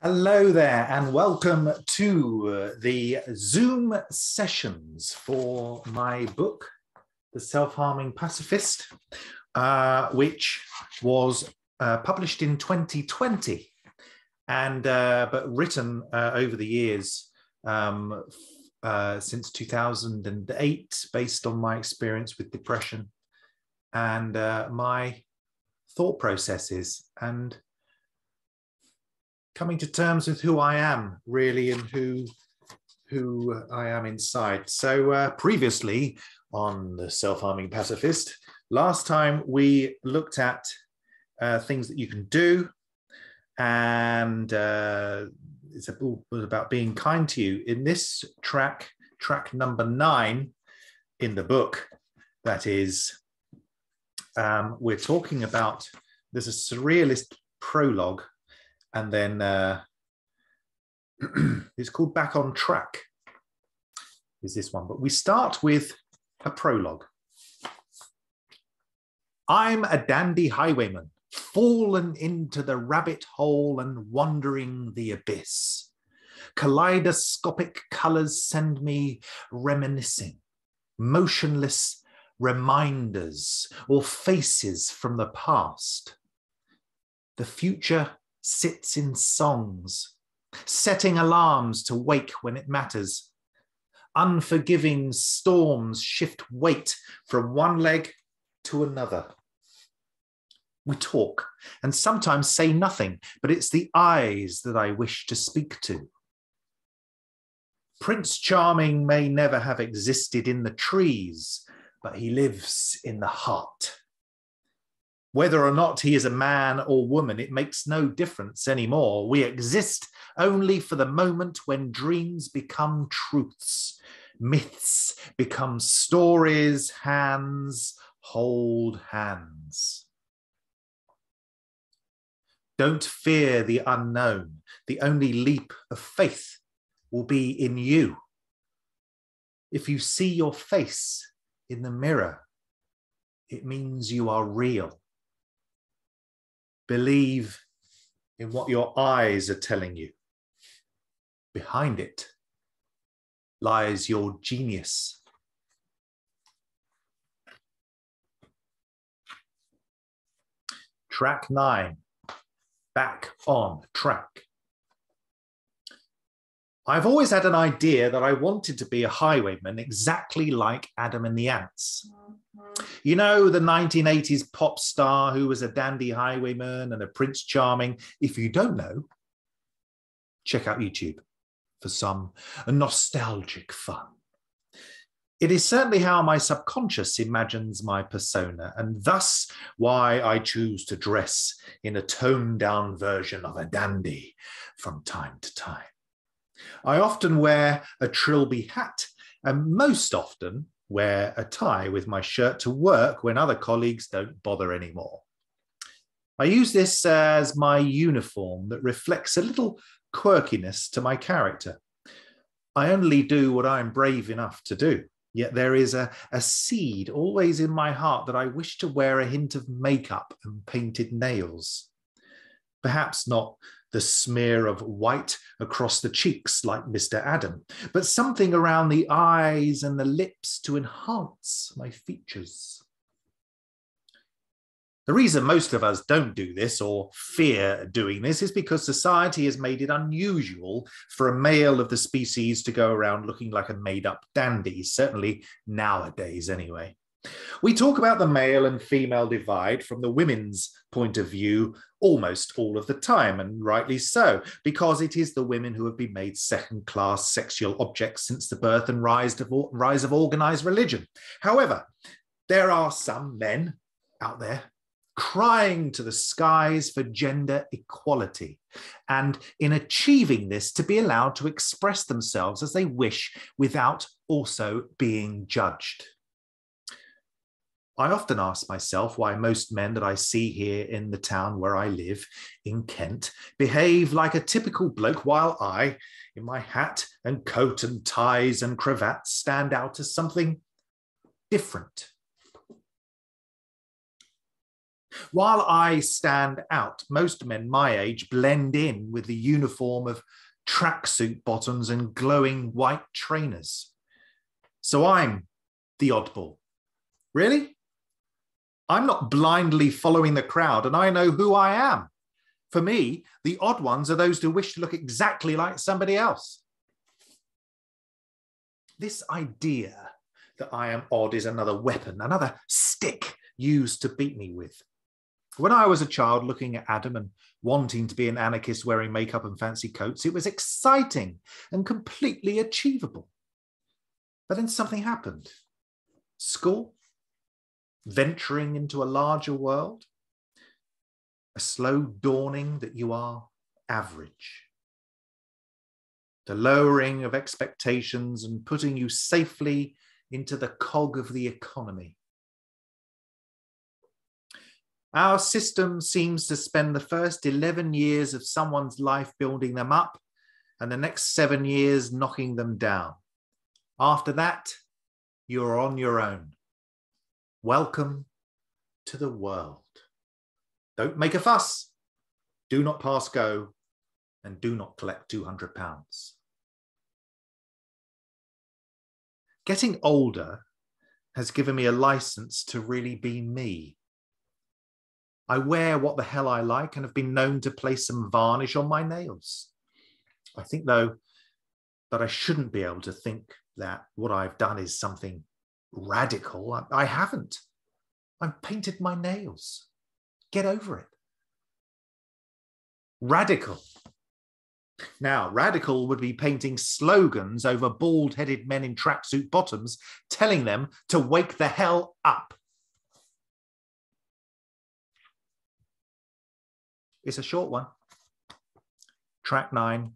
Hello there, and welcome to the Zoom sessions for my book, The Self-Harming Pacifist, which was published in 2020, and but written over the years since 2008, based on my experience with depression and my thought processes and coming to terms with who I am, really, and who I am inside. So previously on the Self-Harming Pacifist, last time we looked at things that you can do, and it's about being kind to you. In this track number 9 in the book, that is, we're talking about, there's a surrealist prologue, and then it's called Back on Track, is this one. But we start with a prologue. I'm a dandy highwayman, fallen into the rabbit hole and wandering the abyss. Kaleidoscopic colours send me reminiscing, motionless reminders or faces from the past. The future sits in songs, setting alarms to wake when it matters. Unforgiving storms shift weight from one leg to another. We talk and sometimes say nothing, but it's the eyes that I wish to speak to. Prince Charming may never have existed in the trees, but he lives in the heart. Whether or not he is a man or woman, it makes no difference anymore. We exist only for the moment when dreams become truths, myths become stories, hands hold hands. Don't fear the unknown. The only leap of faith will be in you. If you see your face in the mirror, it means you are real. Believe in what your eyes are telling you. Behind it lies your genius. Track 9, Back on Track. I've always had an idea that I wanted to be a highwayman exactly like Adam and the Ants. You know, the 1980s pop star who was a dandy highwayman and a Prince Charming. If you don't know, check out YouTube for some nostalgic fun. It is certainly how my subconscious imagines my persona, and thus why I choose to dress in a toned-down version of a dandy from time to time. I often wear a trilby hat, and most often wear a tie with my shirt to work when other colleagues don't bother anymore. I use this as my uniform that reflects a little quirkiness to my character. I only do what I'm brave enough to do, yet there is a seed always in my heart that I wish to wear a hint of makeup and painted nails. Perhaps not the smear of white across the cheeks like Mr. Adam, but something around the eyes and the lips to enhance my features. The reason most of us don't do this or fear doing this is because society has made it unusual for a male of the species to go around looking like a made-up dandy, certainly nowadays anyway. We talk about the male and female divide from the women's point of view almost all of the time, and rightly so, because it is the women who have been made second-class sexual objects since the birth and rise of organized religion. However, there are some men out there crying to the skies for gender equality, and in achieving this, to be allowed to express themselves as they wish without also being judged. I often ask myself why most men that I see here in the town where I live, in Kent, behave like a typical bloke, while I, in my hat and coat and ties and cravats, stand out as something different. While I stand out, most men my age blend in with the uniform of tracksuit bottoms and glowing white trainers. So I'm the oddball. Really? I'm not blindly following the crowd, and I know who I am. For me, the odd ones are those who wish to look exactly like somebody else. This idea that I am odd is another weapon, another stick used to beat me with. When I was a child looking at Adam and wanting to be an anarchist wearing makeup and fancy coats, it was exciting and completely achievable. But then something happened. School, venturing into a larger world, a slow dawning that you are average, the lowering of expectations and putting you safely into the cog of the economy. Our system seems to spend the first 11 years of someone's life building them up and the next 7 years knocking them down. After that, you're on your own. Welcome to the world. Don't make a fuss. Do not pass go and do not collect £200. Getting older has given me a license to really be me. I wear what the hell I like and have been known to place some varnish on my nails. I think, though, that I shouldn't be able to think that what I've done is something radical. I haven't. I've painted my nails. Get over it. Radical. Now, radical would be painting slogans over bald-headed men in tracksuit bottoms, telling them to wake the hell up. It's a short one. Track 9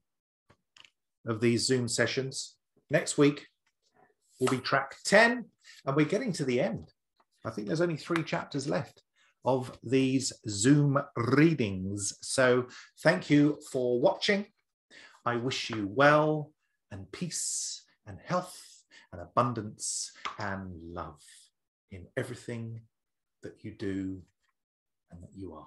of these Zoom sessions. Next week will be track 10, and we're getting to the end. I think there's only 3 chapters left of these Zoom readings. So thank you for watching. I wish you well and peace and health and abundance and love in everything that you do and that you are.